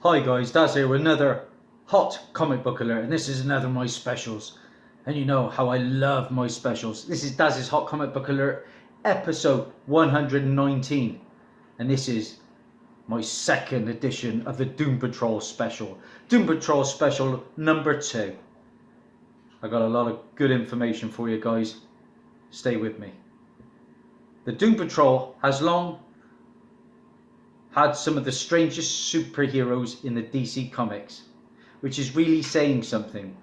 Hi guys, Dazzie here with another hot comic book alert, and this is another of my specials. And you know how I love my specials. This is Dazzie's Hot Comic Book Alert, episode 119. And this is my second edition of the Doom Patrol special. Doom Patrol special number 2. I got a lot of good information for you guys. Stay with me. The Doom Patrol has long had some of the strangest superheroes in the DC comics, which is really saying something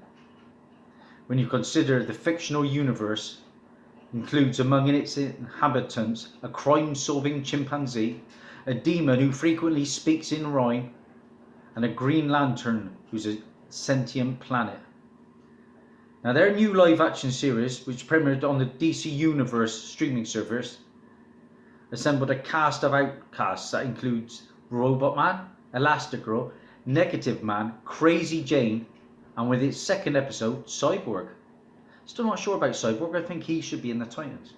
when you consider the fictional universe includes among its inhabitants a crime-solving chimpanzee, a demon who frequently speaks in rhyme, and a Green Lantern who's a sentient planet. Now their new live-action series, which premiered on the DC Universe streaming service, assembled a cast of outcasts that includes Robot Man, Elastigirl, Negative Man, Crazy Jane, and with its second episode, Cyborg. Still not sure about Cyborg, I think he should be in the Titans.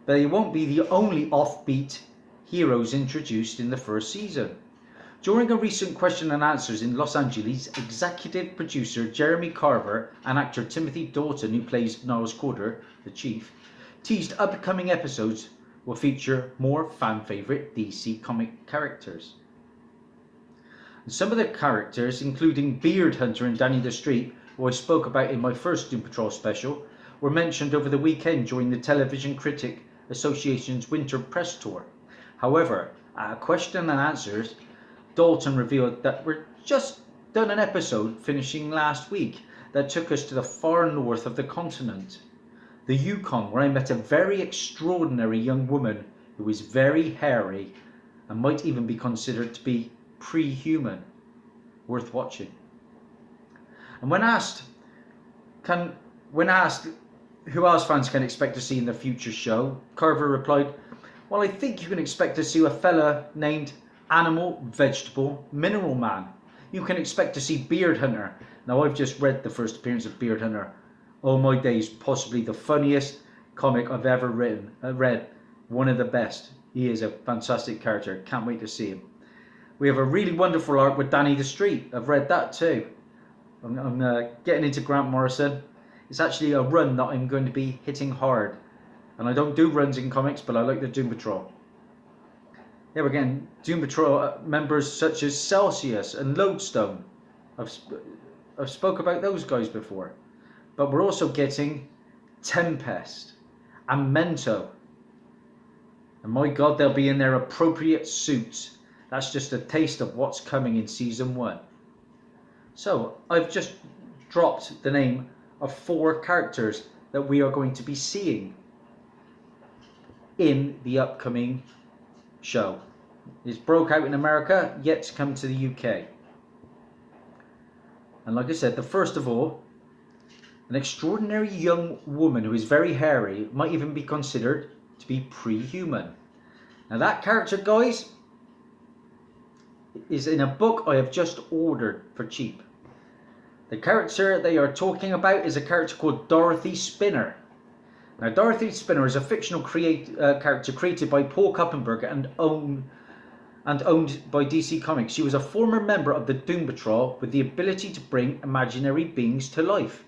But they won't be the only offbeat heroes introduced in the first season. During a recent question and answers in Los Angeles, executive producer Jeremy Carver and actor Timothy Dalton, who plays Niles Corder, the Chief, teased upcoming episodes will feature more fan-favourite DC comic characters. And some of the characters, including Beard Hunter and Danny the Street, who I spoke about in my first Doom Patrol special, were mentioned over the weekend during the Television Critic Association's Winter Press Tour. However, at a question and answers, Dalton revealed that we're just done an episode finishing last week that took us to the far north of the continent, the Yukon, where I met a very extraordinary young woman who is very hairy and might even be considered to be pre-human. Worth watching. And when asked who else fans can expect to see in the future show, Carver replied, "Well, I think you can expect to see a fella named Animal, Vegetable, Mineral Man. You can expect to see Beard Hunter." Now I've just read the first appearance of Beard Hunter. Oh my days, possibly the funniest comic I've ever read. One of the best. He is a fantastic character. Can't wait to see him. We have a really wonderful arc with Danny the Street. I've read that too. I'm getting into Grant Morrison. It's actually a run that I'm going to be hitting hard. And I don't do runs in comics, but I like the Doom Patrol. Yeah, we're getting Doom Patrol members such as Celsius and Lodestone. I've spoke about those guys before. But we're also getting Tempest and Mento. And my God, they'll be in their appropriate suits. That's just a taste of what's coming in season 1. So I've just dropped the name of 4 characters that we are going to be seeing in the upcoming show. It's broke out in America, yet to come to the UK. And like I said, the first of all, an extraordinary young woman who is very hairy, might even be considered to be pre-human. Now that character, guys, is in a book I have just ordered for cheap. The character they are talking about is a character called Dorothy Spinner. Now Dorothy Spinner is a fictional character created by Paul Kuppenberg and owned by DC Comics. She was a former member of the Doom Patrol with the ability to bring imaginary beings to life.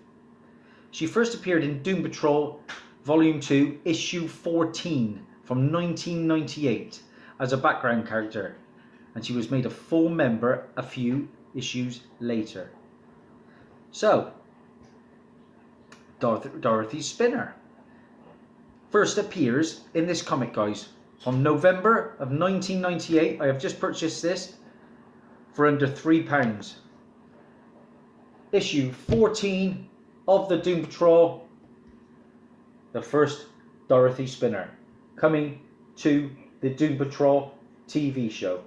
She first appeared in Doom Patrol Volume 2, Issue 14 from 1998 as a background character, and she was made a full member a few issues later. So, Dorothy Spinner first appears in this comic, guys, from November of 1998. I have just purchased this for under £3. Issue 14 of the Doom Patrol, the first Dorothy Spinner, coming to the Doom Patrol TV show.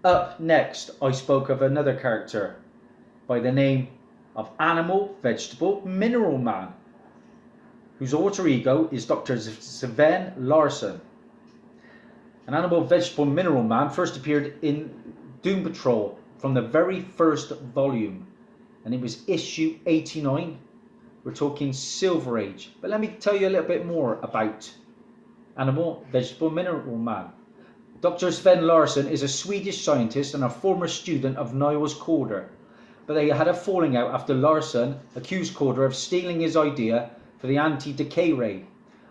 Up next, I spoke of another character by the name of Animal, Vegetable, Mineral Man, whose alter ego is Dr. Sven Larson. An Animal, Vegetable, Mineral Man first appeared in Doom Patrol from the very first volume, and it was issue 89. We're talking Silver Age. But let me tell you a little bit more about Animal, Vegetable, Mineral Man. Dr. Sven Larson is a Swedish scientist and a former student of Niels Calder, but they had a falling out after Larson accused Calder of stealing his idea for the anti-decay ray.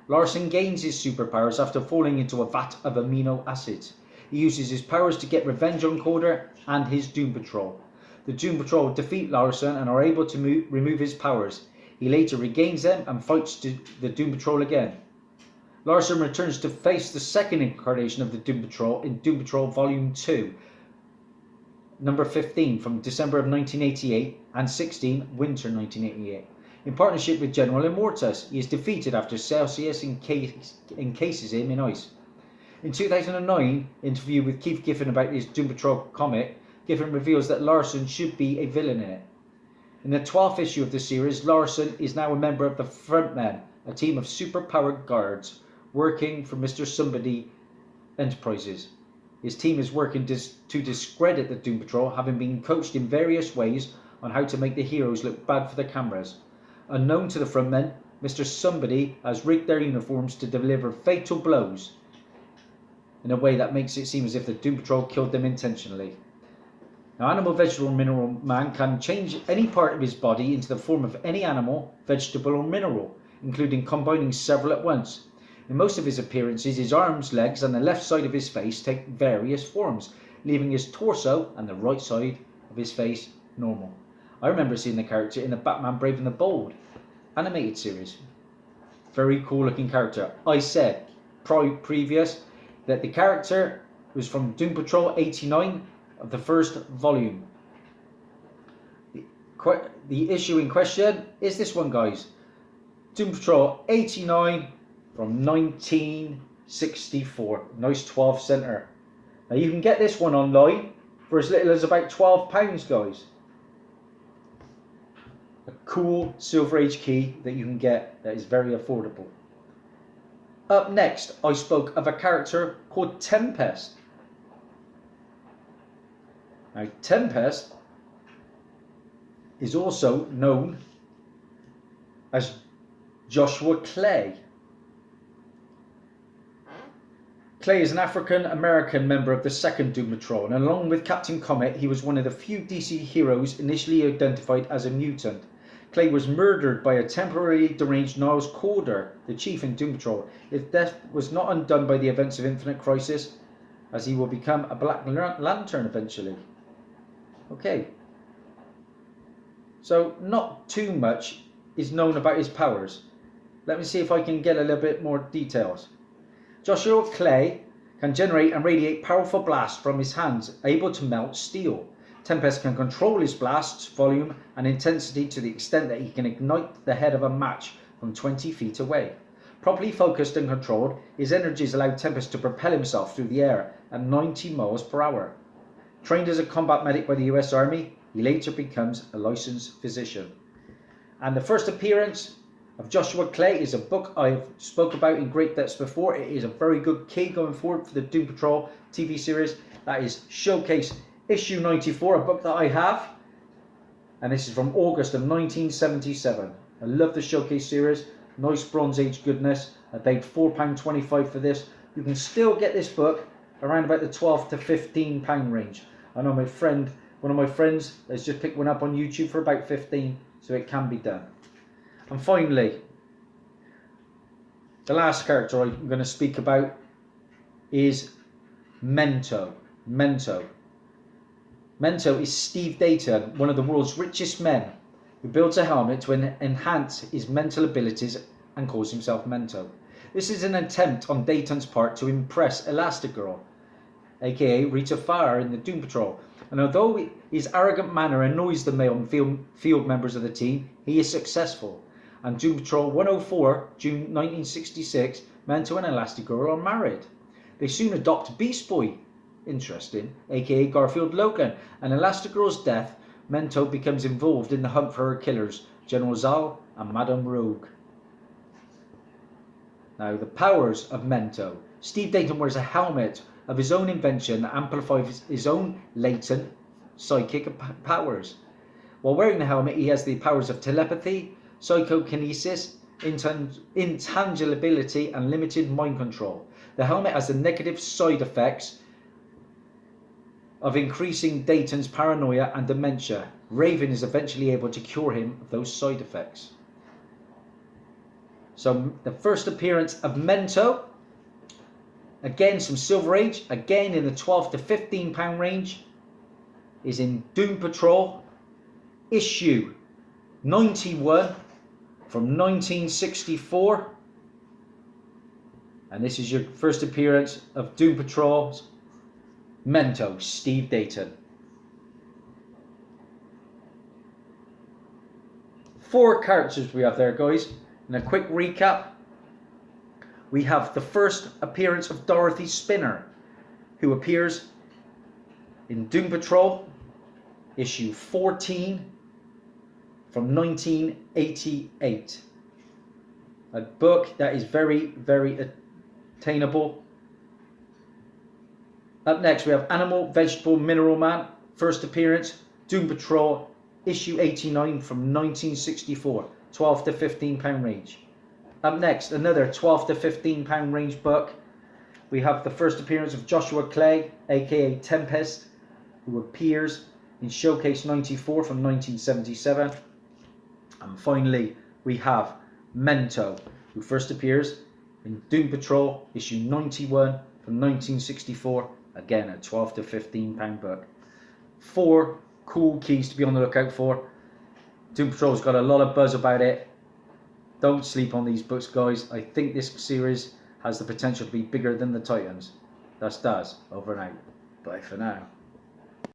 Larson gains his superpowers after falling into a vat of amino acids. He uses his powers to get revenge on Calder and his Doom Patrol. The Doom Patrol defeat Larson and are able to remove his powers. He later regains them and fights the Doom Patrol again. Larson returns to face the second incarnation of the Doom Patrol in Doom Patrol Volume 2, number 15 from December of 1988 and 16, winter 1988. In partnership with General Immortus, he is defeated after Celsius encases him in ice. In 2009 interview with Keith Giffen about his Doom Patrol comic, Giffen reveals that Larson should be a villain in it. In the 12th issue of the series, Larson is now a member of the Frontmen, a team of super-powered guards working for Mr. Somebody Enterprises. His team is working to discredit the Doom Patrol, having been coached in various ways on how to make the heroes look bad for the cameras. Unknown to the Frontmen, Mr. Somebody has rigged their uniforms to deliver fatal blows in a way that makes it seem as if the Doom Patrol killed them intentionally. Now, animal, vegetable, mineral man can change any part of his body into the form of any animal, vegetable or mineral, including combining several at once. In most of his appearances, his arms, legs and the left side of his face take various forms, leaving his torso and the right side of his face normal. I remember seeing the character in the Batman Brave and the Bold animated series. Very cool looking character. I said previous that the character was from Doom Patrol 89 of the first volume. The issue in question is this one, guys. Doom Patrol 89 from 1964. Nice 12 center. Now you can get this one online for as little as about £12, guys. A cool Silver Age key that you can get that is very affordable. Up next, I spoke of a character called Tempest. Now, Tempest is also known as Joshua Clay. Clay is an African-American member of the second Doom Patrol, and along with Captain Comet, he was one of the few DC heroes initially identified as a mutant. Clay was murdered by a temporarily deranged Niles Calder, the chief in Doom Patrol. His death was not undone by the events of Infinite Crisis, as he will become a Black Lantern eventually. Okay. So, not too much is known about his powers. Let me see if I can get a little bit more details. Joshua Clay can generate and radiate powerful blasts from his hands, able to melt steel. Tempest can control his blasts, volume and intensity to the extent that he can ignite the head of a match from 20 feet away. Properly focused and controlled, his energies allow Tempest to propel himself through the air at 90 miles per hour. Trained as a combat medic by the US Army, he later becomes a licensed physician. And the first appearance of Joshua Clay is a book I've spoke about in great depths before. It is a very good key going forward for the Doom Patrol TV series. That is Showcase Issue 94, a book that I have. And this is from August of 1977. I love the Showcase series. Nice Bronze Age goodness. I paid £4.25 for this. You can still get this book around about the £12 to £15 range. I know one of my friends has just picked one up on YouTube for about 15, so it can be done. And finally, the last character I'm going to speak about is Mento. Mento is Steve Dayton, one of the world's richest men, who builds a helmet to enhance his mental abilities and calls himself Mento. This is an attempt on Dayton's part to impress Elastigirl, aka Rita Farr in the Doom Patrol. And although his arrogant manner annoys the male and field members of the team, he is successful. And Doom Patrol 104, June 1966, Mento and Elastigirl are married. They soon adopt Beast Boy, interesting, aka Garfield Logan, and Elastigirl's death, Mento becomes involved in the hunt for her killers, General Zal and Madame Rogue. Now, the powers of Mento. Steve Dayton wears a helmet of his own invention that amplifies his own latent psychic powers. While wearing the helmet, he has the powers of telepathy, psychokinesis, intangibility and limited mind control. The helmet has the negative side effects of increasing Dayton's paranoia and dementia. Raven is eventually able to cure him of those side effects. So the first appearance of Mento, again some Silver Age, again in the £12 to £15 range, is in Doom Patrol issue 91 from 1964. And this is your first appearance of Doom Patrol's Mento, Steve Dayton. 4 characters we have there, guys. And a quick recap. We have the first appearance of Dorothy Spinner, who appears in Doom Patrol issue 14 from 1988. A book that is very, very attainable. Up next we have Animal, Vegetable, Mineral Man, first appearance, Doom Patrol issue 89 from 1964, £12 to £15 range. Up next, another £12 to £15 range book. We have the first appearance of Joshua Clay, aka Tempest, who appears in Showcase 94 from 1977. And finally, we have Mento, who first appears in Doom Patrol issue 91 from 1964. Again, a £12 to £15 book. 4 cool keys to be on the lookout for. Doom Patrol's got a lot of buzz about it. Don't sleep on these books, guys. I think this series has the potential to be bigger than the Titans. That's Daz, over and out. Bye for now.